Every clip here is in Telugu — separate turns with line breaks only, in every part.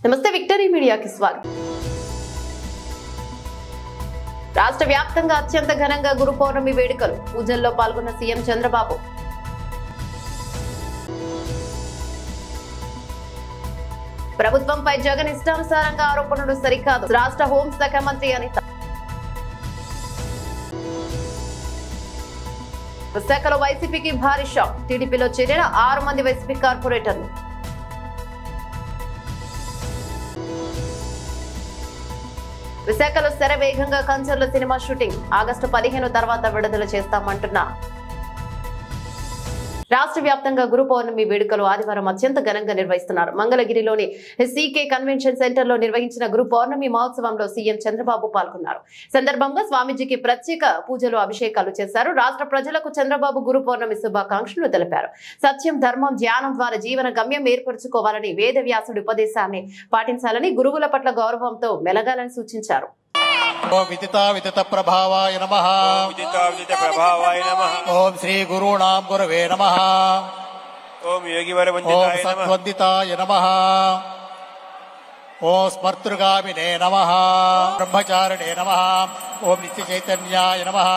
నమస్తే విక్టరీ మీడియాకి స్వాగతం. రాష్ట్ర వ్యాప్తంగా అత్యంత ఘనంగా గురు పౌర్ణమి వేడుకలు. పూజల్లో పాల్గొన్న సీఎం చంద్రబాబు. ప్రభుత్వంపై జగన్ ఇష్టానుసారంగా ఆరోపణలు సరికాదు, రాష్ట్ర హోంశాఖ మంత్రి అనిత. విశాఖలో వైసీపీకి భారీ షాక్. టీడీపీలో చేరిన 6 మంది వైసీపీ కార్పొరేటర్లు. విశాఖలో శరవేగంగా కంచర్ల సినిమా షూటింగ్. ఆగస్టు 15 తర్వాత విడుదల చేస్తామంటున్నా. రాష్ట్ర వ్యాప్తంగా గురు పౌర్ణమి వేడుకలు ఆదివారం అత్యంత ఘనంగా నిర్వహిస్తున్నారు. మంగళగిరిలోని సీకే కన్వెన్షన్ సెంటర్ లో నిర్వహించిన గురు పౌర్ణమి మహోత్సవంలో సీఎం చంద్రబాబు పాల్గొన్నారు. సందర్భంగా స్వామీజీకి ప్రత్యేక పూజలు, అభిషేకాలు చేశారు. రాష్ట్ర ప్రజలకు చంద్రబాబు గురు పౌర్ణమి శుభాకాంక్షలు తెలిపారు. సత్యం, ధర్మం, ధ్యానం ద్వారా జీవన గమ్యం ఏర్పరచుకోవాలని, వేద వ్యాసుడి ఉపదేశాన్ని పాటించాలని, గురువుల పట్ల గౌరవంతో మెలగాలని సూచించారు.
ఓం విదిత ప్రభావాయ నమః. ఓం శ్రీ గురుణాం గురవే నమః.
ఓం యోగివర వందితాయ నమః.
ఓం సద్వందితాయ నమః. ఓం స్మర్తృగామినే నమః. బ్రహ్మచారిణే నమః. ఓం నిత్య చైతన్యాయ నమః.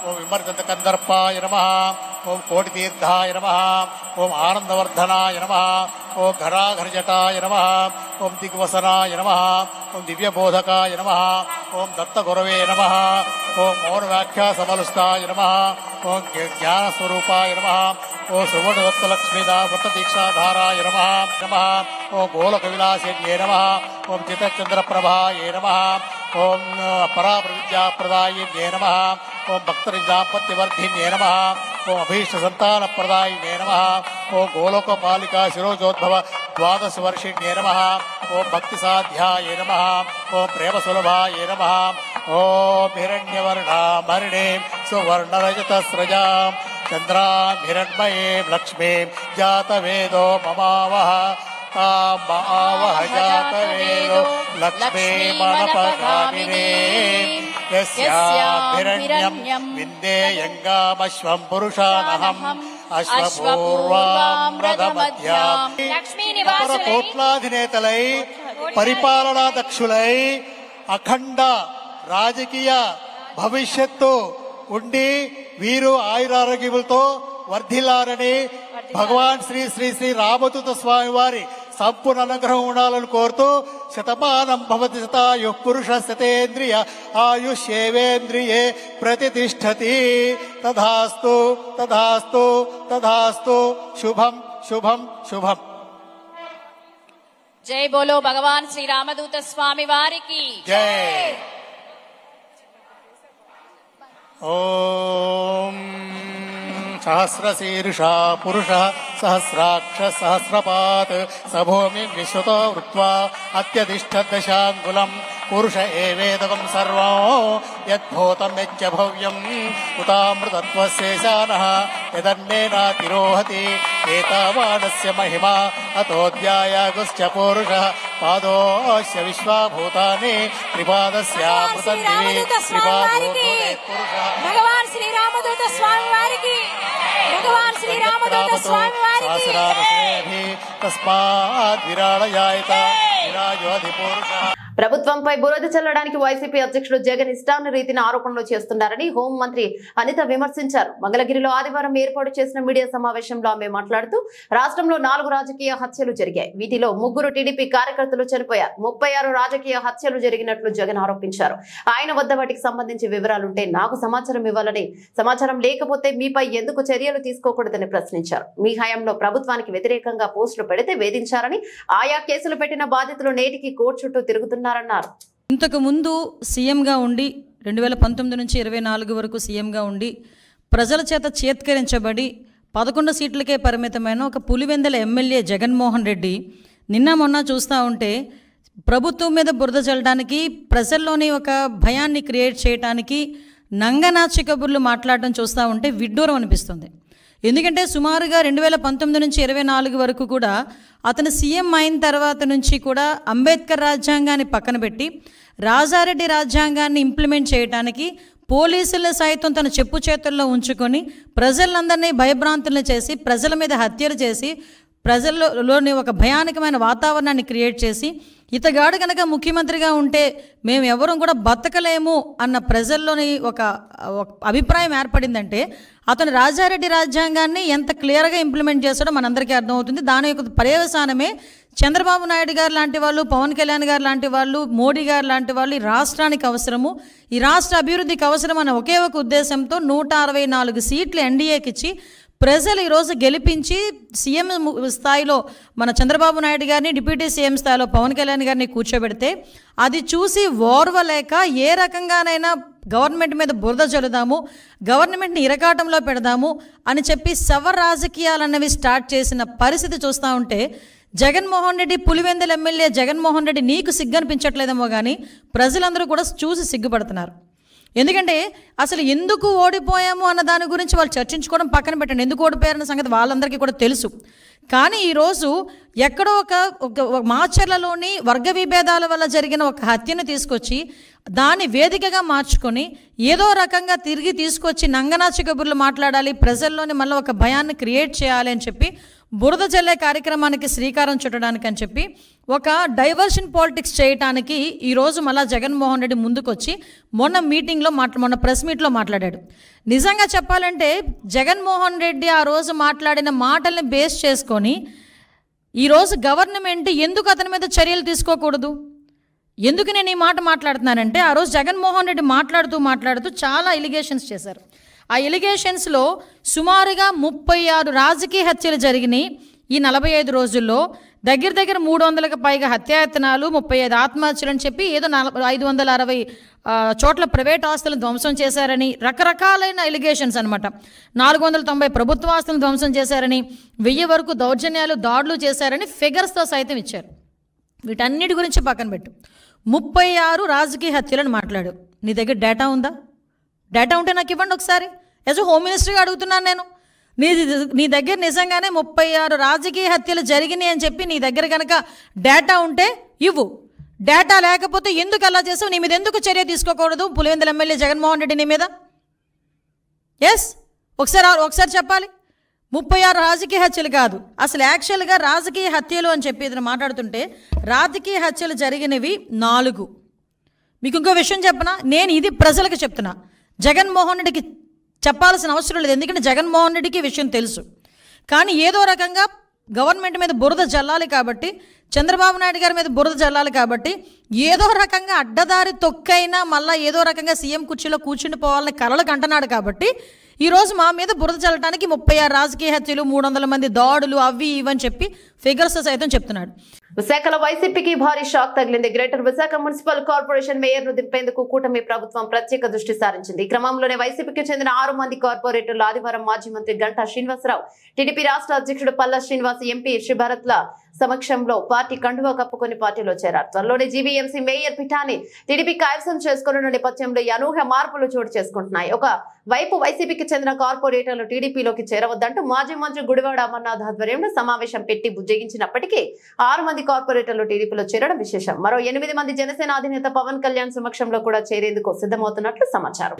ఓం విమర్దంత కందర్పాయ నమః. ఓం కోటితీర్థాయ నమః. ఓం ఆనందవర్ధనాయ నమః. ఓం ఘరాఘరజటాయ నమః. ఓం దిగ్వసనాయ నమః. ఓం దివ్యబోధకాయ నమః. ఓం దత్తగురవే నమః. ఓం మౌనవ్యాఖ్యా సమలుస్తాయ నమః. ఓం జ్ఞానస్వరూపాయ నమః. ఓం సువర్ణదత్తలక్ష్మీదావృతదీక్షాధారాయ నమః. ఓం గోలకవిలాసిన్యే నమః. ఓం చితచంద్రప్రభాయే నమః. ఓం పరాప్రవిద్యాప్రదాయిన్యే నమః. ఓం భక్తరిదాంపత్యవర్ధిన్యే నమః. ఓం అభీష్ట సంతానప్రదాయినే నమః. ఓం గోలోకపాలికా శిరోజోద్భవ ద్వాదశవర్షిణ్యే నమః. ఓం భక్తిసాధ్యాయ నమః. ఓం ప్రేమసులభాయ నమః. ఓం హిరణ్యవర్ణామరిణీం సువర్ణరజతస్రజాం చంద్రాం హిరణ్మయీం లక్ష్మీం జాతవేదో మమావహ. తామావహ జాతవేదో లక్ష్మీమనపగామినే. యస్యాభిరణ్యం విందేయంగామశ్వం పురుషానహం అశ్వపూర్వాం రథమధ్యాం. అపర కోట్లాధినేతలై, పరిపాలనా దక్షులై, అఖండ రాజకీయ భవిష్యత్తు ఉండి వీరు ఆయురారోగ్యములతో వర్ధిల్లారని భగవాన్ శ్రీ శ్రీ శ్రీ రామదూత స్వామి వారి సంపూర్ణ అనుగ్రహం ఉండాలని కోరుతూ శతమానం భవతి శతాయు పురుష శతేంద్రియ ఆయుష్యేవేంద్రియే ప్రతిష్టతి. తథాస్తు తథాస్తు తథాస్తు. శుభం శుభం శుభం.
జై బోలో భగవాన్ శ్రీ రామదూత స్వామి వారికి
జై. ఓం సహస్రశీర్షా పురుష సహస్రాక్ష సహస్రపాత్ సభూమి విశ్వతో వృత్వా అత్యధిష్ఠదశాంగులం. పురుష ఏవేదకం సర్వం యద్భూతం యచ్చ భవ్యం ఉతామృతత్వశేషానః యదన్నేనాతిరోహతి. ఏతావానస్య మహిమా అతోऽధ్యాయాగుశ్చ పురుషః పాదోస్య విశ్వాభూతాని త్రిపాదస్యామృతం దివి త్రిపాదో పురుషః.
భగవాన్ శ్రీ రామదూత స్వామి వారికి భగవాన్ శ్రీ రామదూత స్వామి వారికి
తస్మాత్ విరాళయాయత విరాజోధి పురుషః.
ప్రభుత్వంపై బురద చల్లడానికి వైసీపీ అధ్యక్షుడు జగన్ ఇష్టాన్ని రీతిని ఆరోపణలు చేస్తున్నారని హోంమంత్రి అనిత విమర్శించారు. మంగళగిరిలో ఆదివారం ఏర్పాటు చేసిన మీడియా సమావేశంలో ఆమె మాట్లాడుతూ రాష్ట్రంలో 4 రాజకీయ హత్యలు జరిగాయి. వీటిలో 3 టీడీపీ కార్యకర్తలు చనిపోయారు. 36 రాజకీయ హత్యలు జరిగినట్లు జగన్ ఆరోపించారు. ఆయన వద్ద వాటికి సంబంధించి వివరాలుంటే నాకు సమాచారం ఇవ్వాలని, సమాచారం లేకపోతే మీపై ఎందుకు చర్యలు తీసుకోకూడదని ప్రశ్నించారు. మీ హయాంలో ప్రభుత్వానికి వ్యతిరేకంగా పోస్టులు పెడితే వేధించారని, ఆయా కేసులు పెట్టిన బాధితులు నేటికి కోర్టు చుట్టూ తిరుగుతున్నారు.
ఇంతకు ముందు సీఎంగా ఉండి 2019 నుంచి 24 వరకు సీఎంగా ఉండి ప్రజల చేత చేత్కరించబడి 11 సీట్లకే పరిమితమైన ఒక పులివెందల ఎమ్మెల్యే జగన్మోహన్ రెడ్డి నిన్న మొన్న చూస్తూ ఉంటే ప్రభుత్వం మీద బురద చల్లడానికి, ప్రజల్లోని ఒక భయాన్ని క్రియేట్ చేయడానికి నంగనాచి కబుర్లు మాట్లాడడం చూస్తూ ఉంటే విడ్డూరం అనిపిస్తుంది. ఎందుకంటే సుమారుగా 2019 నుంచి 24 వరకు కూడా అతను సీఎం అయిన తర్వాత నుంచి కూడా అంబేద్కర్ రాజ్యాంగాన్ని పక్కన పెట్టి రాజారెడ్డి రాజ్యాంగాన్ని ఇంప్లిమెంట్ చేయడానికి పోలీసులను సైతం తన చెప్పు చేతుల్లో ఉంచుకొని ప్రజలందరినీ భయభ్రాంతులను చేసి, ప్రజల మీద హత్యలు చేసి, ప్రజల్లోని ఒక భయానకమైన వాతావరణాన్ని క్రియేట్ చేసి ఇతగాడు కనుక ముఖ్యమంత్రిగా ఉంటే మేము ఎవరూ కూడా బతకలేము అన్న ప్రజల్లోని ఒక అభిప్రాయం ఏర్పడిందంటే అతను రాజారెడ్డి రాజ్యాంగాన్ని ఎంత క్లియర్గా ఇంప్లిమెంట్ చేస్తాడో మనందరికీ అర్థమవుతుంది. దాని యొక్క పర్యవసానమే చంద్రబాబు నాయుడు గారు లాంటి వాళ్ళు, పవన్ కళ్యాణ్ గారు లాంటి వాళ్ళు, మోడీ గారు లాంటి వాళ్ళు ఈ రాష్ట్రానికి అవసరము, ఈ రాష్ట్ర అభివృద్ధికి అవసరం అన్న ఒకే ఒక ఉద్దేశంతో 164 సీట్లు ఎన్డీఏకి ఇచ్చి ప్రజలు ఈరోజు గెలిపించి సీఎం స్థాయిలో మన చంద్రబాబు నాయుడు గారిని, డిప్యూటీ సీఎం స్థాయిలో పవన్ కళ్యాణ్ గారిని కూర్చోబెడితే అది చూసి ఓర్వలేక ఏ రకంగానైనా గవర్నమెంట్ మీద బురద చల్లుదాము, గవర్నమెంట్ని ఇరకాటంలో పెడదాము అని చెప్పి శవ రాజకీయాలన్నవి స్టార్ట్ చేసిన పరిస్థితి చూస్తూ ఉంటే జగన్మోహన్ రెడ్డి, పులివెందుల ఎమ్మెల్యే జగన్మోహన్ రెడ్డి నీకు సిగ్గనిపించట్లేదేమో కానీ ప్రజలందరూ కూడా చూసి సిగ్గుపడుతున్నారు. ఎందుకంటే అసలు ఎందుకు ఓడిపోయాము అన్న దాని గురించి వాళ్ళు చర్చించుకోవడం పక్కన పెట్టండి, ఎందుకు ఓడిపోయారన్న సంగతి వాళ్ళందరికీ కూడా తెలుసు. కానీ ఈరోజు ఎక్కడో ఒక మాచర్లలోని వర్గ విభేదాల వల్ల జరిగిన ఒక హత్యను తీసుకొచ్చి దాన్ని వేదికగా మార్చుకొని ఏదో రకంగా తిరిగి తీసుకొచ్చి నంగనాచి కబుర్లు మాట్లాడాలి, ప్రజల్లోని మళ్ళీ ఒక భయాన్ని క్రియేట్ చేయాలి అని చెప్పి బురద జల్లే కార్యక్రమానికి శ్రీకారం చుట్టడానికి అని చెప్పి ఒక డైవర్షన్ పాలిటిక్స్ చేయడానికి ఈరోజు మళ్ళా జగన్మోహన్ రెడ్డి ముందుకొచ్చి మొన్న ప్రెస్ మీట్లో మాట్లాడాడు. నిజంగా చెప్పాలంటే జగన్మోహన్ రెడ్డి ఆ రోజు మాట్లాడిన మాటల్ని బేస్ చేసుకొని ఈరోజు గవర్నమెంట్ ఎందుకు అతని మీద చర్యలు తీసుకోకూడదు? ఎందుకు నేను ఈ మాట మాట్లాడుతున్నానంటే ఆ రోజు జగన్మోహన్ రెడ్డి మాట్లాడుతూ చాలా ఎలిగేషన్స్ చేశారు. ఆ ఎలిగేషన్స్లో సుమారుగా 36 రాజకీయ హత్యలు జరిగినాయి ఈ 45 రోజుల్లో. దగ్గర 300కు పైగా హత్యాయత్నాలు, 35 ఆత్మహత్యలు అని చెప్పి ఏదో 560 చోట్ల ప్రైవేట్ ఆస్తులను ధ్వంసం చేశారని రకరకాలైన ఎలిగేషన్స్ అనమాట. 490 ప్రభుత్వ ఆస్తులను ధ్వంసం చేశారని, 1000 వరకు దౌర్జన్యాలు, దాడులు చేశారని ఫిగర్స్తో సైతం ఇచ్చారు. వీటన్నిటి గురించి పక్కన పెట్టు, 36 రాజకీయ హత్యలను మాట్లాడు. నీ దగ్గర డేటా ఉందా? డేటా ఉంటే నాకు ఇవ్వండి ఒకసారి. యాజ్ హోమ్ మినిస్టర్గా అడుగుతున్నాను నేను. నీ దగ్గర నిజంగానే 36 రాజకీయ హత్యలు జరిగినాయి అని చెప్పి నీ దగ్గర కనుక డేటా ఉంటే ఇవ్వు. డేటా లేకపోతే ఎందుకు అలా చేసావు? నీ మీద ఎందుకు చర్య తీసుకోకూడదు పులివెందుల ఎమ్మెల్యే జగన్మోహన్ రెడ్డి నీ మీద? ఒకసారి చెప్పాలి. 36 రాజకీయ హత్యలు కాదు, అసలు యాక్చువల్గా రాజకీయ హత్యలు అని చెప్పి ఇతను మాట్లాడుతుంటే రాజకీయ హత్యలు జరిగినవి 4. మీకు ఇంకో విషయం చెప్పనా, నేను ఇది ప్రజలకు చెప్తున్నా, జగన్మోహన్ రెడ్డికి చెప్పాల్సిన అవసరం లేదు. ఎందుకంటే జగన్మోహన్ రెడ్డికి విషయం తెలుసు. కానీ ఏదో రకంగా గవర్నమెంట్ మీద బురద జల్లాలి కాబట్టి, చంద్రబాబు నాయుడు గారి మీద బురద జల్లాలి కాబట్టి ఏదో రకంగా అడ్డదారి తొక్కైనా మళ్ళీ ఏదో రకంగా సీఎం కుర్చీలో కూర్చుండిపోవాలని కలలకు అంటున్నాడు కాబట్టి ఈరోజు మా మీద బురద చల్లడానికి 36 రాజకీయ హత్యలు, 300 మంది దాడులు, అవి ఇవని చెప్పి ఫిగర్స్ సైతం చెప్తున్నాడు.
విశాఖలో వైసీపీకి భారీ షాక్ తగిలింది. Greater Visakha municipal corporation mayor ను దింపేందుకు కూటమి ప్రభుత్వం ప్రత్యేక దృష్టి సారించింది. ఈ క్రమంలోనే వైసీపీకి చెందిన 6 మంది కార్పొరేటర్లు ఆదివారం మాజీ మంత్రి గంటా శ్రీనివాసరావు, టీడీపీ రాష్ట్ర అధ్యక్షుడు పల్లా శ్రీనివాస్, ఎంపీ శ్రీభరత్ల సమక్షంలో పార్టీ కండువా కప్పుకొని పార్టీలో చేరారు. త్వరలోనే జీవీఎంసీ మేయర్ పీఠాన్ని టీడీపీ కైవసం చేసుకున్న నేపథ్యంలో ఈ అనూహ్య మార్పులు చోటు చేసుకుంటున్నాయి. ఒక వైపు వైసీపీకి చెందిన కార్పొరేటర్లు టీడీపీలోకి చేరవద్దంటూ మాజీ మంత్రి గుడివాడ అమర్నాథ్ ఆధ్వర్యంలో సమావేశం పెట్టి బుజ్జగించినప్పటికీ 6 మంది కార్పొరేటర్లు టీడీపీలో చేరడం విశేషం. మరో 8 మంది జనసేన అధినేత పవన్ కళ్యాణ్ సమక్షంలో కూడా చేరేందుకు సిద్ధమవుతున్నట్లు సమాచారం.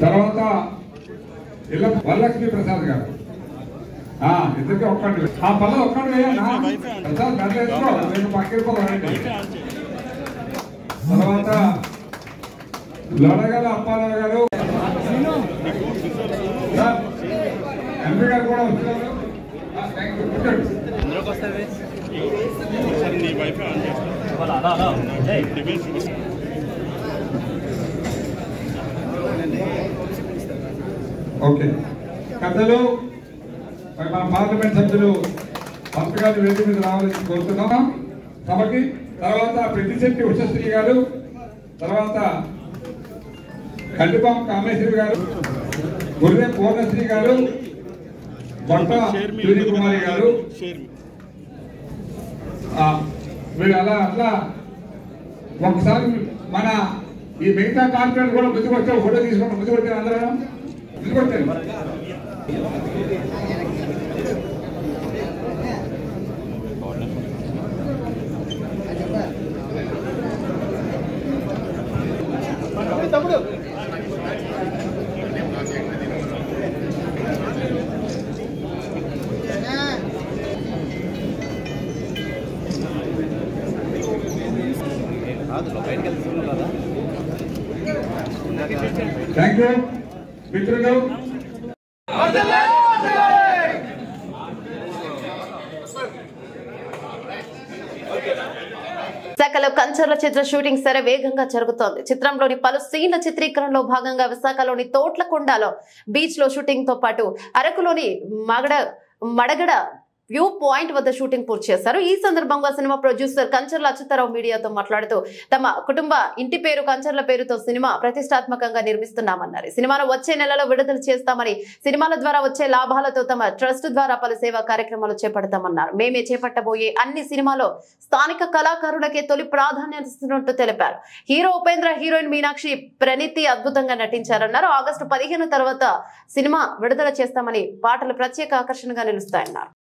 తర్వాత వరలక్ష్మి ప్రసాద్ గారు ఇద్దరికి ఒక్కటి పల్ల ఒక్కటి ప్రసాద్ వేసుకో, నేను పక్కిపోవాలండి. తర్వాత లొడగల అప్పారావు గారు, ఎంపీ గారు కూడా వస్తున్నారు. ఓకే, పెద్దలు మన పార్లమెంట్ సభ్యులు మంత్రి గారి వేదిక మీద రావాలని కోరుతున్నాం సభకి. తర్వాత పెద్దిశెట్టి ఉషశ్రీ గారు, తర్వాత కండిపాం కామేశ్వరి గారు, గుర్రె పూర్ణశ్రీ గారు, బొట్ట సూర్యకుమారి గారు వీళ్ళు అట్లా ఒకసారి మన ఈ మిగతా కార్పొరేట్ కూడా ముందుకు వచ్చే ఫోటో తీసుకుంటాం. ముందుకు వచ్చారు అందరూ ముందుకు వచ్చారు. థ్యాంక్ యూ మిత్రులు.
విశాఖలో కంచర్ల చిత్ర షూటింగ్ సరే వేగంగా జరుగుతోంది. చిత్రంలోని పలు సీన్ల చిత్రీకరణలో భాగంగా విశాఖలోని తోట్లకొండలో బీచ్ లో షూటింగ్ తో పాటు అరకులోని మడగడ వ్యూ పాయింట్ వద్ద షూటింగ్ పూర్తి చేశారు. ఈ సందర్భంగా సినిమా ప్రొడ్యూసర్ కంచర్ల అచ్యుతారావు మీడియాతో మాట్లాడుతూ తమ కుటుంబ ఇంటి పేరు కంచర్ల పేరుతో సినిమా ప్రతిష్టాత్మకంగా నిర్మిస్తున్నామన్నారు. సినిమాను వచ్చే నెలలో విడుదల చేస్తామని, సినిమాల ద్వారా వచ్చే లాభాలతో తమ ట్రస్ట్ ద్వారా పలు సేవా కార్యక్రమాలు చేపడతామన్నారు. మేమే చేపట్టబోయే అన్ని సినిమాలో స్థానిక కళాకారులకే తొలి ప్రాధాన్యత ఇస్తున్నట్టు తెలిపారు. హీరో ఉపేంద్ర, హీరోయిన్ మీనాక్షి ప్రణీతి అద్భుతంగా నటించారన్నారు. ఆగస్టు 15 తర్వాత సినిమా విడుదల చేస్తామని, పాటలు ప్రత్యేక ఆకర్షణగా నిలుస్తాయన్నారు.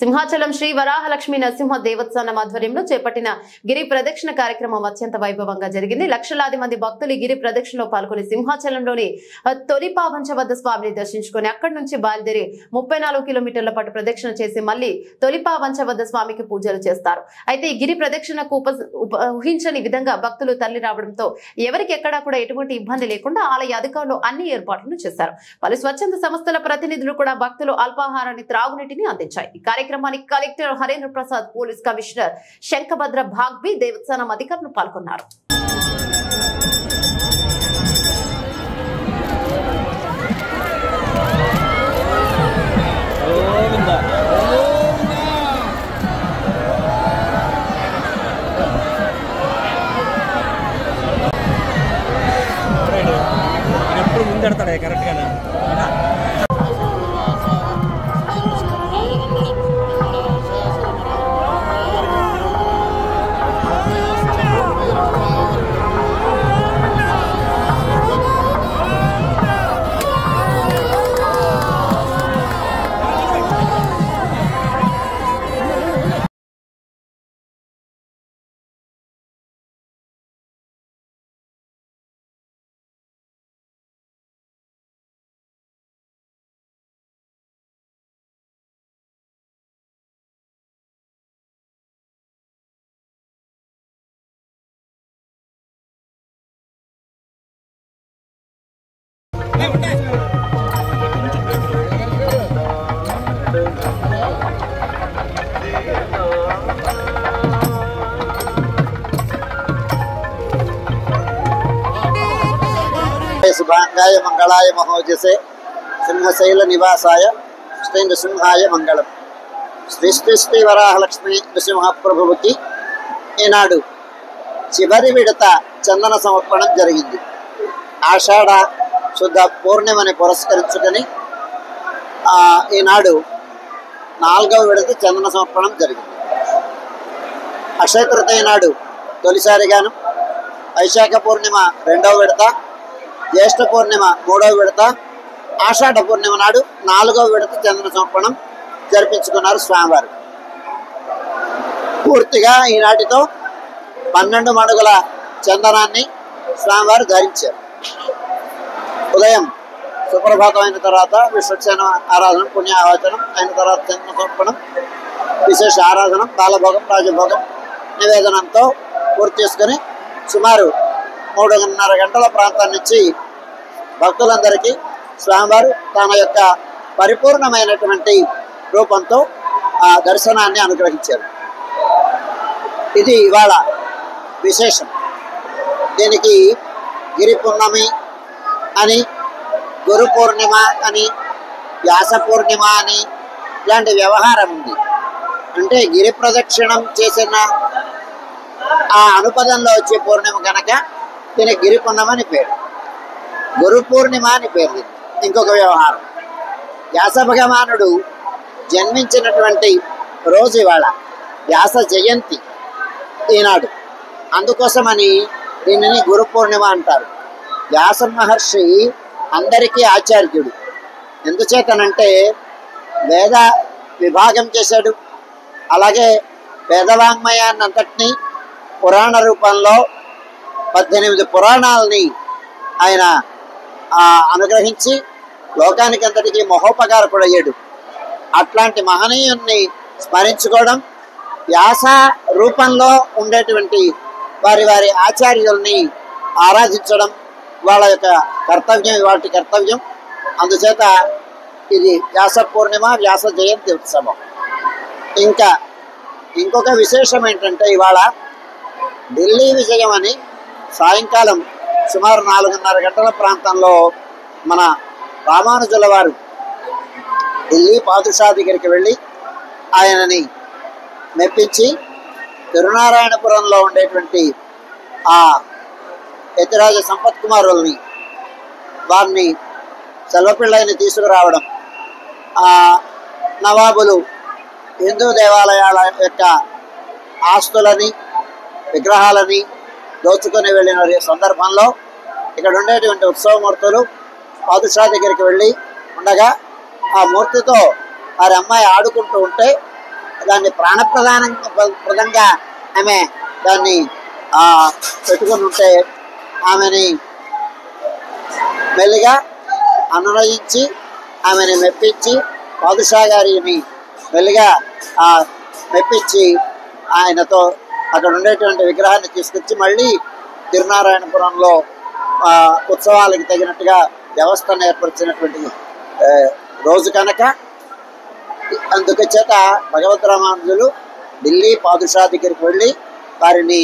సింహాచలం శ్రీ వరాహలక్ష్మి నరసింహ దేవస్థానం ఆధ్వర్యంలో చేపట్టిన గిరి ప్రదక్షిణ కార్యక్రమం అత్యంత వైభవంగా జరిగింది. లక్షలాది మంది భక్తులు గిరి ప్రదక్షిణలో పాల్గొని సింహాచలంలోని తొలిపావంచ వద్ద స్వామిని దర్శించుకొని అక్కడి నుంచి బయలుదేరి 34 కిలోమీటర్ల పాటు ప్రదక్షిణ చేసి మళ్లీ తొలిపావంచ వద్ద స్వామికి పూజలు చేస్తారు. అయితే ఈ గిరి ప్రదక్షిణకు ఊహించని విధంగా భక్తులు తల్లి రావడంతో ఎవరికి ఎక్కడా కూడా ఎటువంటి ఇబ్బంది లేకుండా ఆలయ అధికారులు అన్ని ఏర్పాట్లను చేశారు. పలు స్వచ్ఛంద సంస్థల ప్రతినిధులు కూడా భక్తులు అల్పాహారాన్ని త్రాగునీటిని అందించాయి. కార్యక్రమానికి collector Harendra Prasad, police commissioner Shankhabrata భాగ్బి, దేవస్థానం అధికారులు పాల్గొన్నారు.
ఎప్పుడు ముందెడతాడే కరెక్ట్ గా
शुभांगाय मंगलाय महोजसे सिंहशैल निवासाय श्री नृसिंहाय मंगलम. శ్రీ శ్రీ శ్రీ వరాహలక్ష్మి నృసింహప్రభువుకి ఈనాడు చివరి విడత చందన సమర్పణం జరిగింది. ఆషాఢ శుద్ధ పూర్ణిమని పురస్కరించుకొని ఈనాడు 4వ విడత చందన సమర్పణం జరిగింది. అక్షయ తృతీయ నాడు తొలిసారిగాను, వైశాఖ పూర్ణిమ 2వ విడత, జ్యేష్ఠ పూర్ణిమ 3వ విడత, ఆషాఢ పూర్ణిమ నాడు 4వ విడత చందన సమర్పణం జరిపించుకున్నారు స్వామివారు. పూర్తిగా ఈనాటితో 12 మణుగుల చందనాన్ని స్వామివారు ధరించారు. ఉదయం సుప్రభాతం అయిన తర్వాత విశ్వక్షేణ ఆరాధన, పుణ్యాహవచనం అయిన తర్వాత చందన సమర్పణం, విశేష ఆరాధనం, బాలభోగం, రాజభోగం నివేదనంతో పూర్తి చేసుకొని సుమారు 3:30 గంటల ప్రాంతం నుంచి భక్తులందరికీ స్వామివారు తన యొక్క పరిపూర్ణమైనటువంటి రూపంతో ఆ దర్శనాన్ని అనుగ్రహించారు. ఇది ఇవాళ విశేషం. దీనికి గిరి పూర్ణమి అని, గురు పూర్ణిమ అని, వ్యాస పూర్ణిమ అని ఇలాంటి వ్యవహారం ఉంది. అంటే గిరి ప్రదక్షిణం చేసిన ఆ అనుపదంలో వచ్చే పూర్ణిమ కనుక దీనికి గిరి పూర్ణిమ అని పేరు, గురు పూర్ణిమ అని పేరు. ఇంకొక వ్యవహారం, వ్యాస భగవానుడు జన్మించినటువంటి రోజు ఇవాళ, వ్యాస జయంతి ఈనాడు. అందుకోసమని దీనిని గురు పూర్ణిమ అంటారు. వ్యాస మహర్షి అందరికీ ఆచార్యుడు. ఎందుచేతనంటే వేద విభాగం చేశాడు. అలాగే వేదవాంగ్మయాన్ని అంతటినీ పురాణ రూపంలో 18 పురాణాలని ఆయన అనుగ్రహించి లోకానికి అంతటికీ మహోపకారకుడయ్యాడు. అట్లాంటి మహనీయుణ్ణి స్మరించుకోవడం, వ్యాస రూపంలో ఉండేటువంటి వారి వారి ఆచార్యుల్ని ఆరాధించడం వాళ్ళ యొక్క కర్తవ్యం, వాటి కర్తవ్యం. అందుచేత ఇది వ్యాస పూర్ణిమ, వ్యాస జయంతి ఉత్సవం. ఇంకా ఇంకొక విశేషం ఏంటంటే ఇవాళ ఢిల్లీ విజయం అని సాయంకాలం సుమారు 4:30 గంటల ప్రాంతంలో మన రామానుజుల వారు ఢిల్లీ పాదుషా దగ్గరికి వెళ్ళి ఆయనని మెప్పించి తిరునారాయణపురంలో ఉండేటువంటి ఆ యతిరాజ సంపత్ కుమారుల్ని వారిని సెల్వపిళ్ళని తీసుకురావడం, ఆ నవాబులు హిందూ దేవాలయాల యొక్క ఆస్తులని, విగ్రహాలని దోచుకొని వెళ్ళిన సందర్భంలో ఇక్కడ ఉండేటువంటి ఉత్సవమూర్తులు పాదుషా దగ్గరికి వెళ్ళి ఉండగా ఆ మూర్తితో వారి అమ్మాయి ఆడుకుంటూ ఉంటే దాన్ని ప్రదంగా ఆమె దాన్ని పెట్టుకుని ఉంటే ఆమెని మెల్లిగా అనునయించి ఆమెని మెప్పించి పాదుషా గారిని మెల్లిగా మెప్పించి ఆయనతో అక్కడ ఉండేటువంటి విగ్రహాన్ని తీసుకొచ్చి మళ్ళీ తిరునారాయణపురంలో ఉత్సవాలకు తగినట్టుగా వ్యవస్థను ఏర్పరిచినటువంటి రోజు కనుక అందుచేత భగవద్ రామానుజులు ఢిల్లీ పాదుషా దగ్గరికి వెళ్ళి వారిని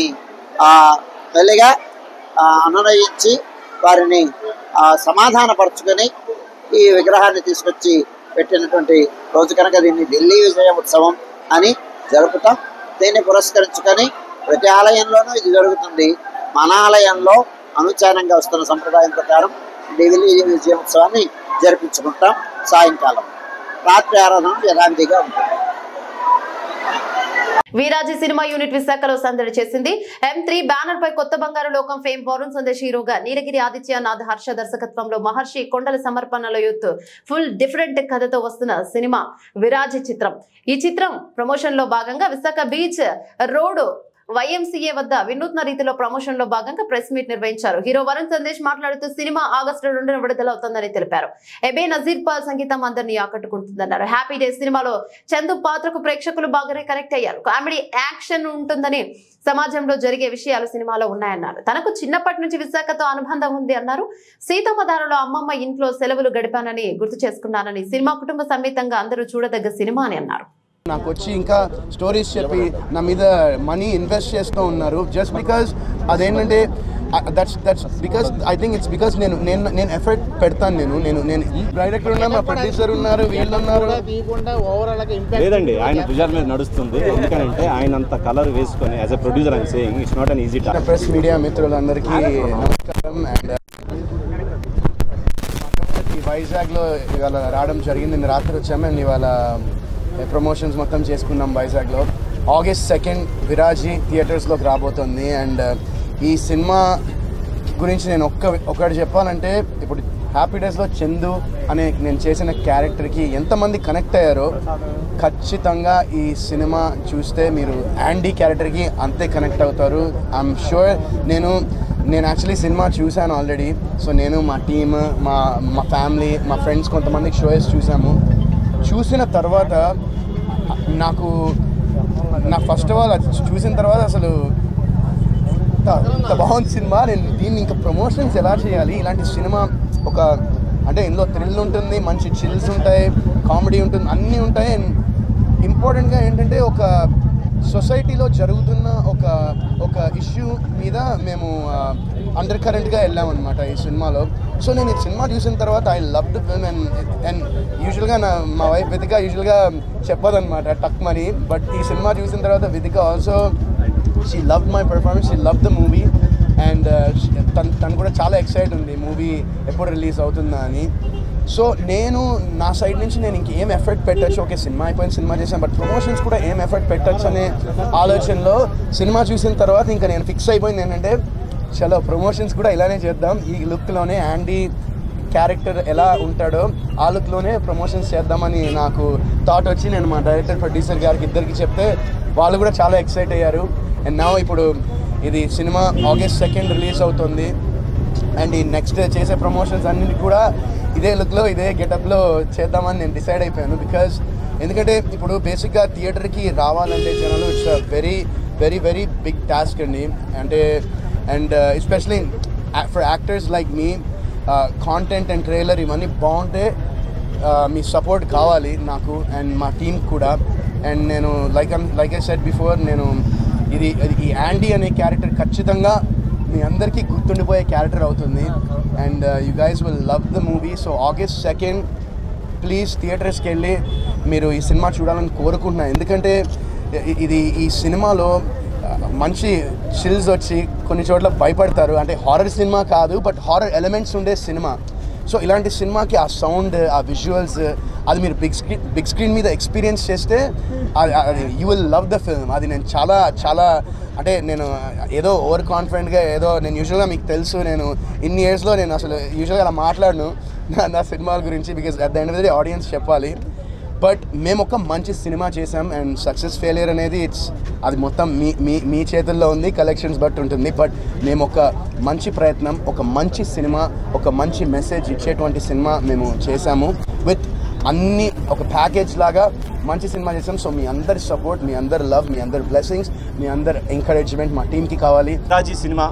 మెల్లిగా అనునయించి వారిని సమాధానపరుచుకొని ఈ విగ్రహాన్ని తీసుకొచ్చి పెట్టినటువంటి రోజు కనుక దీన్ని ఢిల్లీ విజయ ఉత్సవం అని జరుపుతాం. దీన్ని పురస్కరించుకొని ప్రతి ఆలయంలోనూ ఇది జరుగుతుంది. మన ఆలయంలో అనుచారంగా వస్తున్న సంప్రదాయం ప్రకారం ఢిల్లీ విజయ ఉత్సవాన్ని జరిపించుకుంటాం. సాయంకాలం రాత్రి ఆరాధన యథావిధిగా ఉంటుంది.
వీరాజీ సినిమా యూనిట్ విశాఖలో సందడి చేసింది. M3 బ్యానర్ పై కొత్త బంగారు లోకం ఫేమ్ వరుణ్ సందేశ్ హీరోగా, నీలగిరి ఆదిత్యనాథ్ హర్ష దర్శకత్వంలో మహర్షి కొండల సమర్పణలో యూత్ ఫుల్ డిఫరెంట్ కథతో వస్తున్న సినిమా వీరాజీ చిత్రం. ఈ చిత్రం ప్రమోషన్ లో భాగంగా విశాఖ బీచ్ రోడ్ YMCA వద్ద వినూత్న రీతిలో ప్రమోషన్ లో భాగంగా ప్రెస్ మీట్ నిర్వహించారు. హీరో వరుణ్ సందేశ్ మాట్లాడుతూ సినిమా ఆగస్టు 2న విడుదలవుతుందని తెలిపారు. ఎబే నజీర్ పాల్ సంగీతం అందరినీ ఆకట్టుకుంటుందన్నారు. హ్యాపీ డేస్ సినిమాలో చందు పాత్రకు ప్రేక్షకులు బాగానే కనెక్ట్ అయ్యారు. కామెడీ యాక్షన్ ఉంటుందని, సమాజంలో జరిగే విషయాలు సినిమాలో ఉన్నాయన్నారు. తనకు చిన్నప్పటి నుంచి విశాఖతో అనుబంధం ఉంది అన్నారు. సీతమ్మధారలో అమ్మమ్మ ఇంట్లో సెలవులు గడిపానని గుర్తు చేసుకున్నానని, సినిమా కుటుంబ సమేతంగా అందరూ చూడదగ్గ సినిమా అని అన్నారు.
నాకు వచ్చి ఇంకా స్టోరీస్ చెప్పి నా మీద మనీ ఇన్వెస్ట్ చేస్తూ ఉన్నారు. జస్ట్ బికాజ్ అదేంటంటే that's because I think it's because నేను ఎఫర్ట్ పెడతాను. నేను డైరెక్టర్ ఉన్నా, మా ప్రొడ్యూసర్ ఉన్నారు, వీళ్ళు ఉన్నారు.
లేదండి, ఆయన ప్రెజర్ మీద నడుస్తుంది. ఎందుకంటే ఆయన అంత కలర్ వేసుకొని as a producer I'm saying it's not an easy task.
Press media మిత్రులందరికీ నమస్కారం. అండ్ వైజాగ్లో ఇవాళ రావడం జరిగింది. నిన్న రాత్రి వచ్చాము అండ్ ఇవాళ ప్రమోషన్స్ మొత్తం చేసుకున్నాం వైజాగ్లో. August 2 విరాజీ థియేటర్స్లోకి రాబోతుంది. అండ్ ఈ సినిమా గురించి నేను ఒకటి చెప్పాలంటే, ఇప్పుడు హ్యాపీ డేస్లో చందు అనే నేను చేసిన క్యారెక్టర్కి ఎంతమంది కనెక్ట్ అయ్యారో ఖచ్చితంగా ఈ సినిమా చూస్తే మీరు యాండీ క్యారెక్టర్కి అంతే కనెక్ట్ అవుతారు. I'm sure. నేను యాక్చువల్లీ సినిమా చూశాను ఆల్రెడీ. సో నేను, మా టీమ్, మా ఫ్యామిలీ, మా ఫ్రెండ్స్ కొంతమందికి షోస్ చూసాము. చూసిన తర్వాత నాకు ఫస్ట్ ఆఫ్ ఆల్ చూసిన తర్వాత అసలు ఇంత బాగుంది సినిమా. నేను దీన్ని ఇంకా ప్రమోషన్స్ ఎలా చేయాలి, ఇలాంటి సినిమా అంటే ఇందులో థ్రిల్ ఉంటుంది, మంచి చిల్స్ ఉంటాయి, కామెడీ ఉంటుంది, అన్నీ ఉంటాయి. అండ్ ఇంపార్టెంట్గా ఏంటంటే ఒక సొసైటీలో జరుగుతున్న ఒక ఇష్యూ మీద మేము అండర్ కరెంట్గా వెళ్ళామన్నమాట ఈ సినిమాలో. సో నేను ఈ సినిమా చూసిన తర్వాత I love the film. And యూజువల్గా మా వైఫ్ వితిక యూజువల్గా చెప్పదన్నమాట టక్ మనీ, బట్ ఈ సినిమా చూసిన తర్వాత Vithika also she love my performance, she love the movie. And తను కూడా చాలా ఎక్సైట్ ఉంది మూవీ ఎప్పుడు రిలీజ్ అవుతుందా అని. సో నేను నా సైడ్ నుంచి నేను ఇంకేం ఎఫర్ట్ పెట్టచ్చు, ఓకే సినిమా అయిపోయింది, సినిమా చేశాను, బట్ ప్రమోషన్స్ కూడా ఏం ఎఫర్ట్ పెట్టచ్చు అనే ఆలోచనలో సినిమా చూసిన తర్వాత ఇంకా నేను ఫిక్స్ అయిపోయింది ఏంటంటే, చలో ప్రమోషన్స్ కూడా ఇలానే చేద్దాం, ఈ లుక్లోనే యాండీ క్యారెక్టర్ ఎలా ఉంటాడో ఆ లుక్లోనే ప్రమోషన్స్ చేద్దామని నాకు థాట్ వచ్చి నేను మా డైరెక్టర్ ప్రొడ్యూసర్ గారికి ఇద్దరికి చెప్తే వాళ్ళు కూడా చాలా ఎక్సైట్ అయ్యారు. అండ్ నా ఇప్పుడు ఇది సినిమా August 2 రిలీజ్ అవుతుంది. అండ్ ఈ నెక్స్ట్ చేసే ప్రమోషన్స్ అన్నింటి కూడా ఇదే లుక్లో, ఇదే గెటప్లో చేద్దామని నేను డిసైడ్ అయిపోయాను. ఎందుకంటే ఇప్పుడు బేసిక్గా థియేటర్కి రావాలంటే జనాలు it's very very very big task అండి. And especially for actors like me, content and trailer ఇవన్నీ బాగుంటే మీ సపోర్ట్ కావాలి నాకు అండ్ మా టీమ్ కూడా. అండ్ నేను లైక్ ఐ సెడ్ బిఫోర్, నేను ఈ యాండీ అనే క్యారెక్టర్ ఖచ్చితంగా మీ అందరికీ గుర్తుండిపోయే క్యారెక్టర్ అవుతుంది. And you guys will love the movie. So August 2 please థియేటర్స్కి వెళ్ళి మీరు ఈ సినిమా చూడాలని కోరుకుంటున్నాను. ఎందుకంటే ఈ సినిమాలో మంచి చిల్స్ వచ్చి కొన్ని చోట్ల భయపడతారు. అంటే హారర్ సినిమా కాదు, బట్ హారర్ ఎలిమెంట్స్ ఉండే సినిమా. సో ఇలాంటి సినిమాకి ఆ సౌండ్, ఆ విజువల్స్, అది మీరు బిగ్ స్క్రీన్ మీద ఎక్స్పీరియన్స్ చేస్తే you will love the film. అది నేను చాలా అంటే నేను ఏదో ఓవర్ కాన్ఫిడెంట్గా నేను యూజువల్గా మీకు తెలుసు, నేను ఇన్ని ఇయర్స్లో నేను అసలు యూజువల్గా అలా మాట్లాడను నా సినిమాల గురించి, because at the end of the day audience చెప్పాలి. బట్ మేము ఒక మంచి సినిమా చేసాం అండ్ సక్సెస్ ఫెయిలియర్ అనేది అది మొత్తం మీ చేతుల్లో ఉంది, కలెక్షన్స్ బట్టి ఉంటుంది. బట్ మేము ఒక మంచి ప్రయత్నం, ఒక మంచి సినిమా, ఒక మంచి మెసేజ్ ఇచ్చేటువంటి సినిమా మేము చేసాము. విత్ అన్ని ఒక ప్యాకేజ్ లాగా మంచి సినిమా చేసాం. సో మీ అందరి సపోర్ట్, మీ అందరి లవ్, మీ అందరి బ్లెస్సింగ్స్, మీ అందరి ఎంకరేజ్మెంట్ మా టీంకి కావాలి.
విరాజీ సినిమా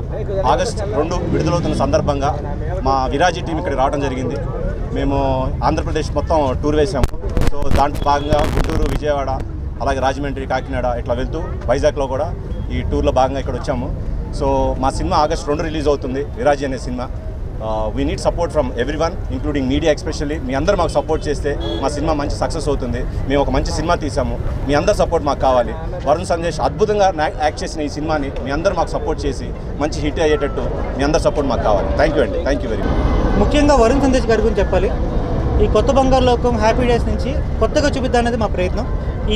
ఆగస్ట్ 2 విడుదలవుతున్న సందర్భంగా మా విరాజీ టీం ఇక్కడ రావడం జరిగింది. మేము ఆంధ్రప్రదేశ్ మొత్తం టూర్ వేసాము. సో దాంట్లో భాగంగా గుంటూరు, విజయవాడ, అలాగే రాజమండ్రి, కాకినాడ ఇట్లా వెళ్తూ వైజాగ్లో కూడా ఈ టూర్లో భాగంగా ఇక్కడ వచ్చాము. సో మా సినిమా ఆగస్ట్ 2 రిలీజ్ అవుతుంది, విరాజీ అనే సినిమా. We need support from everyone including media especially. మీ అందరూ మాకు సపోర్ట్ చేస్తే మా సినిమా మంచి సక్సెస్ అవుతుంది. మేము ఒక మంచి సినిమా తీసాము, మీ అందరు సపోర్ట్ మాకు కావాలి. వరుణ్ సందేశ్ అద్భుతంగా యాక్ట్ చేసిన ఈ సినిమాని మీ అందరూ మాకు సపోర్ట్ చేసి మంచి హిట్ అయ్యేటట్టు మీ అందరు సపోర్ట్ మాకు కావాలి. థ్యాంక్ యూ అండి, థ్యాంక్ యూ వెరీ మచ్.
ముఖ్యంగా వరుణ్ సందేశ్ గారి గురించి చెప్పాలి. ఈ కొత్త బంగారు లోకం, హ్యాపీ డేస్ నుంచి కొత్తగా చూపిద్దాం అనేది మా ప్రయత్నం.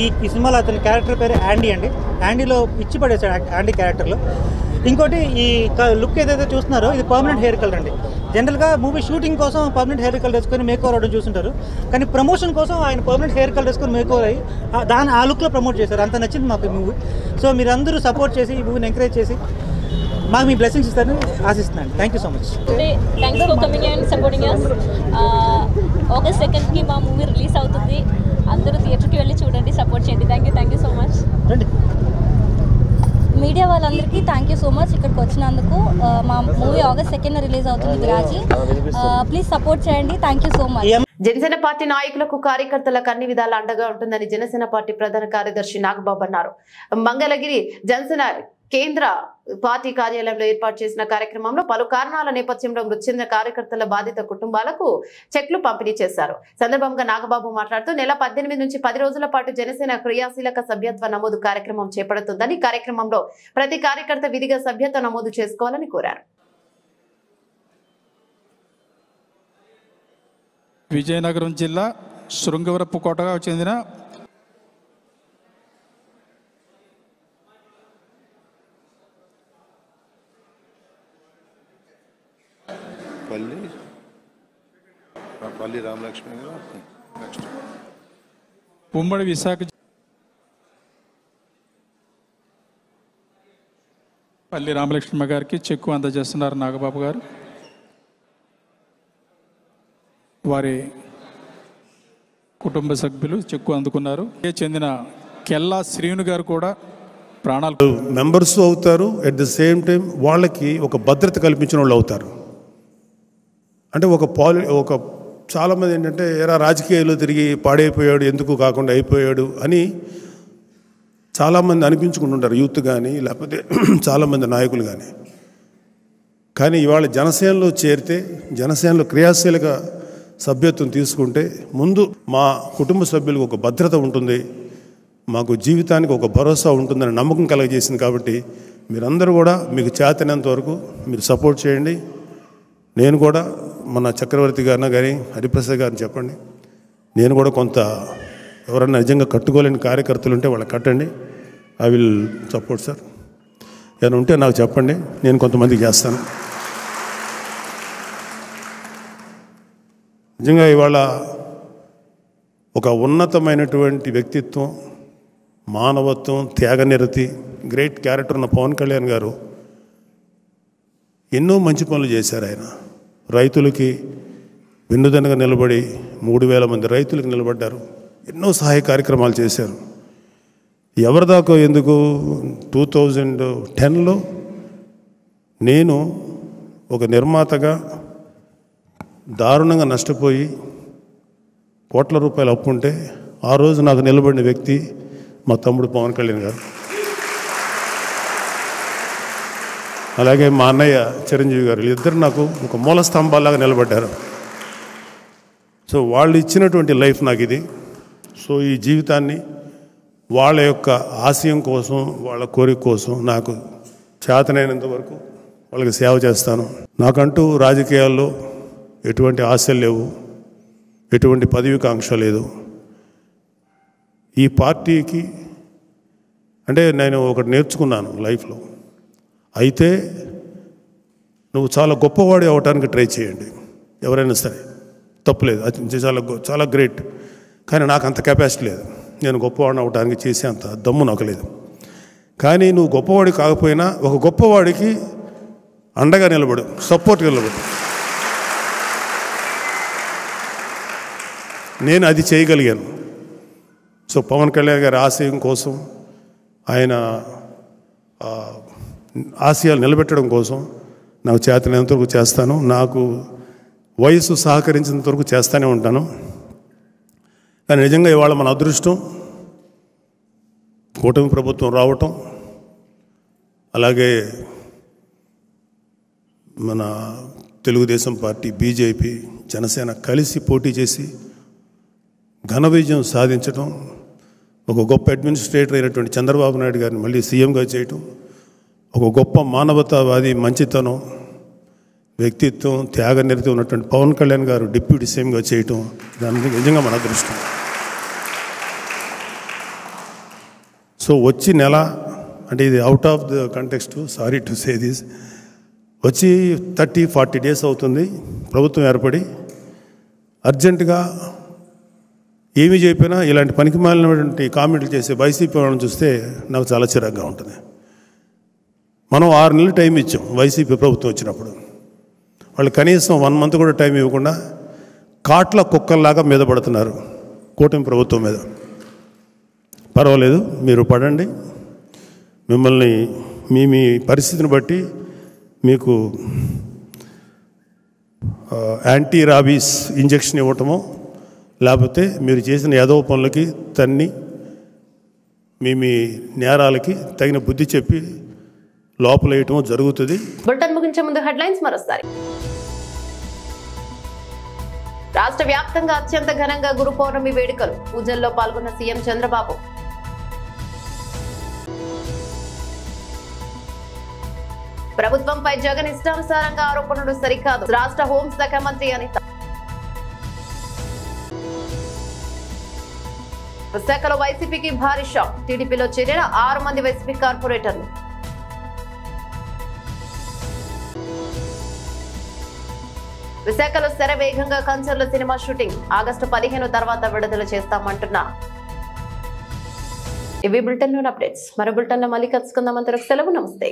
ఈ సినిమాలో అతని క్యారెక్టర్ పేరు యాండీ అండి. యాండీలో ఇచ్చి పడేశాడు యాండీ క్యారెక్టర్లో. ఇంకోటి ఈ లుక్ ఏదైతే చూస్తున్నారో ఇది పర్మనెంట్ హెయిర్ కలర్ అండి. జనరల్గా మూవీ షూటింగ్ కోసం పర్మనెంట్ హెయిర్ కలర్ వేసుకొని మేక్ ఓవర్ అవడం చూస్తుంటారు, కానీ ప్రమోషన్ కోసం ఆయన పర్మనెంట్ హెయిర్ కలర్ వేసుకొని మేక్ ఓవర్ అయ్యి ఆ లుక్లో ప్రమోట్ చేశారు. అంత నచ్చింది మాకు ఈ మూవీ. సో మీరందరూ సపోర్ట్ చేసి ఈ మూవీని ఎంకరేజ్ చేసి మాకు మీ బ్లెస్సింగ్స్ ఇస్తారని ఆశిస్తున్నాను. Thank you so much.
Thanks for coming and supporting us. August 2కి మా మూవీ రిలీజ్ అవుతుంది. అందరూ థియేటర్కి వెళ్ళి చూడండి, సపోర్ట్ చేయండి. Thank you so much. Media వాళ్ళందరికీ థ్యాంక్ యూ సో మచ్ ఇక్కడికి వచ్చినందుకు. మా మూవీ ఆగస్ట్ 2న రిలీజ్ అవుతుంది విరాజీ. ప్లీజ్ సపోర్ట్ చేయండి. Thank you so much.
Janasena party నాయకులకు, కార్యకర్తలకు అన్ని విధాల అండగా ఉంటుందని జనసేన పార్టీ ప్రధాన కార్యదర్శి నాగబాబు అన్నారు. మంగళగిరి జనసేన కేంద్ర పార్టీ కార్యాలయంలో ఏర్పాటు చేసిన కార్యక్రమంలో పలు కారణాల నేపథ్యంలో మృతి చెందిన కార్యకర్తల బాధిత కుటుంబాలకు చెక్లు పంపిణీ చేశారు. సందర్భంగా నాగబాబు మాట్లాడుతూ నెల 18 నుంచి 10 రోజుల పాటు జనసేన క్రియాశీలక సభ్యత్వ నమోదు కార్యక్రమం చేపడుతుందని, కార్యక్రమంలో ప్రతి కార్యకర్త విధిగా సభ్యత్వ నమోదు చేసుకోవాలని కోరారు.
విజయనగరం జిల్లా శృంగవరపుకోటగా చెందిన
పల్లి రామలక్ష్మి గారు, నెక్స్ట్
ఉమ్మడి విశాఖ పల్లి రామలక్ష్మి గారికి చెక్కు అందజేస్తున్నారు నాగబాబు గారు. వారి కుటుంబ సభ్యులు చెక్కు అందుకున్నారు. చెందిన కెల్లా శ్రీను గారు కూడా ప్రాణాలు
మెంబర్స్ అవుతారు. అట్ ద సేమ్ టైం వాళ్ళకి ఒక భద్రత కల్పించిన వాళ్ళు అవుతారు. అంటే ఒక చాలామంది ఏంటంటే ఎరా రాజకీయాల్లో తిరిగి పాడైపోయాడు, ఎందుకు కాకుండా అయిపోయాడు అని చాలామంది అనిపించుకుంటుంటారు, యూత్ కానీ లేకపోతే చాలామంది నాయకులు కానీ. కానీ ఇవాళ జనసేనలో చేరితే, జనసేనలో క్రియాశీలక సభ్యత్వం తీసుకుంటే ముందు మా కుటుంబ సభ్యులకు ఒక భద్రత ఉంటుంది, మాకు జీవితానికి ఒక భరోసా ఉంటుందని నమ్మకం కలగజేసింది. కాబట్టి మీరందరూ కూడా మీకు చేతనంత వరకు మీరు సపోర్ట్ చేయండి. నేను కూడా మన చక్రవర్తి గారిన కానీ హరిప్రసాద్ గారిని చెప్పండి, నేను కూడా కొంత ఎవరన్నా నిజంగా కట్టుకోలేని కార్యకర్తలు ఉంటే వాళ్ళకి కట్టండి. I will support sir. ఏమైనా ఉంటే నాకు చెప్పండి, నేను కొంతమందికి చేస్తాను. నిజంగా ఇవాళ ఒక ఉన్నతమైనటువంటి వ్యక్తిత్వం, మానవత్వం, త్యాగనిరతి, గ్రేట్ క్యారెక్టర్ ఉన్న పవన్ కళ్యాణ్ గారు ఎన్నో మంచి పనులు చేశారు. ఆయన రైతులకి వెన్నుదన్నుగా నిలబడి 3,000 మంది రైతులకు నిలబడ్డారు. ఎన్నో సహాయ కార్యక్రమాలు చేశారు. ఎవరిదాకో ఎందుకు 2010లో నేను ఒక నిర్మాతగా దారుణంగా నష్టపోయి కోట్ల రూపాయలు అప్పుంటే ఆ రోజు నాకు నిలబడిన వ్యక్తి మా తమ్ముడు పవన్ కళ్యాణ్ గారు. అలాగే మా అన్నయ్య చిరంజీవి గారు, ఇద్దరు నాకు ఒక మూల స్తంభాలాగా నిలబడ్డారు. సో వాళ్ళు ఇచ్చినటువంటి లైఫ్ నాకు ఇది. సో ఈ జీవితాన్ని వాళ్ళ యొక్క ఆశయం కోసం, వాళ్ళ కోరిక కోసం నాకు చేతనైనంత వరకు వాళ్ళకి సేవ చేస్తాను. నాకంటూ రాజకీయాల్లో ఎటువంటి ఆశలు లేవు, ఎటువంటి పదవికాంక్ష లేదు. ఈ పార్టీకి అంటే నేను ఒకటి నేర్చుకున్నాను లైఫ్లో, అయితే నువ్వు చాలా గొప్పవాడి అవ్వటానికి ట్రై చేయండి. ఎవరైనా సరే తప్పులేదు, అది చాలా చాలా గ్రేట్. కానీ నాకు అంత కెపాసిటీ లేదు. నేను గొప్పవాడిని అవడానికి చేసే అంత దమ్ము నాకు లేదు. కానీ నువ్వు గొప్పవాడి కాకపోయినా ఒక గొప్పవాడికి అండగా నిలబడు, సపోర్ట్గా నిలబడు. నేను అది చేయగలిగాను. సో పవన్ కళ్యాణ్ గారి ఆశయం కోసం, ఆయన ఆశయాలు నిలబెట్టడం కోసం నాకు చేతనైనంతవరకు చేస్తాను. నాకు వయసు సహకరించినంత వరకు చేస్తూనే ఉంటాను. కానీ నిజంగా ఇవాళ మన అదృష్టం కూటమి ప్రభుత్వం రావటం, అలాగే మన తెలుగుదేశం పార్టీ, బీజేపీ, జనసేన కలిసి పోటీ చేసి ఘన విజయం సాధించడం, ఒక గొప్ప అడ్మినిస్ట్రేటర్ అయినటువంటి చంద్రబాబు నాయుడు గారిని మళ్ళీ సీఎంగా చేయటం, ఒక గొప్ప మానవతావాది, మంచితనం, వ్యక్తిత్వం, త్యాగనిరతి ఉన్నటువంటి పవన్ కళ్యాణ్ గారు డిప్యూటీ సీఎంగా చేయటం, దానికి నిజంగా మన అదృష్టం. సో వచ్చి నెల అంటే ఇది out of the context, sorry to say this, వచ్చి 30-40 డేస్ అవుతుంది ప్రభుత్వం ఏర్పడి. అర్జెంటుగా ఏమీ చెప్పినా ఇలాంటి పనికిమాలినటువంటి కామెంట్లు చేసే వైసీపీ వాళ్ళని చూస్తే నాకు చాలా చిరాగ్గా ఉంటుంది. మనం 6 నెలలు టైం ఇచ్చాం వైసీపీ ప్రభుత్వం వచ్చినప్పుడు. వాళ్ళు కనీసం 1 మంత్ కూడా టైం ఇవ్వకుండా కాట్ల కుక్కల్లాగా మీద పడుతున్నారు కూటమి ప్రభుత్వం మీద. పర్వాలేదు, మీరు పడండి. మిమ్మల్ని మీ పరిస్థితిని బట్టి మీకు యాంటీ రాబీస్ ఇంజెక్షన్ ఇవ్వటమో, లేకపోతే మీరు చేసిన యాదవ పనులకి తన్ని మీ నేరాలకి తగిన బుద్ధి చెప్పి లోపల వేయటమో జరుగుతుంది.
బులెటిన్ ముగించే ముందు హెడ్లైన్స్ మరోసారి. రాష్ట్ర వ్యాప్తంగా అత్యంత ఘనంగా గురు పౌర్ణమి వేడుకలు, పూజల్లో పాల్గొన్న సీఎం చంద్రబాబు. ప్రభుత్వంపై జగన్ ఇష్టానుసారంగా ఆరోపణలు సరికాదు, రాష్ట్ర హోంశాఖ మంత్రి అనిత. విశాఖలో వైసీపీకి భారీ షాక్, టీడీపీలో చేరిన 6 మంది వైసీపీ కార్పొరేటర్లు. విశాఖలో శరవేగంగా కంచర్ల సినిమా షూటింగ్, ఆగస్టు 15 తర్వాత విడుదల చేస్తామంటున్నా. ఇవి బులెటిన్లోని అప్డేట్స్. మరో బులెటిన్లో మళ్ళీ కలుసుకుందాం. అంతవరకు సెలవు, నమస్తే.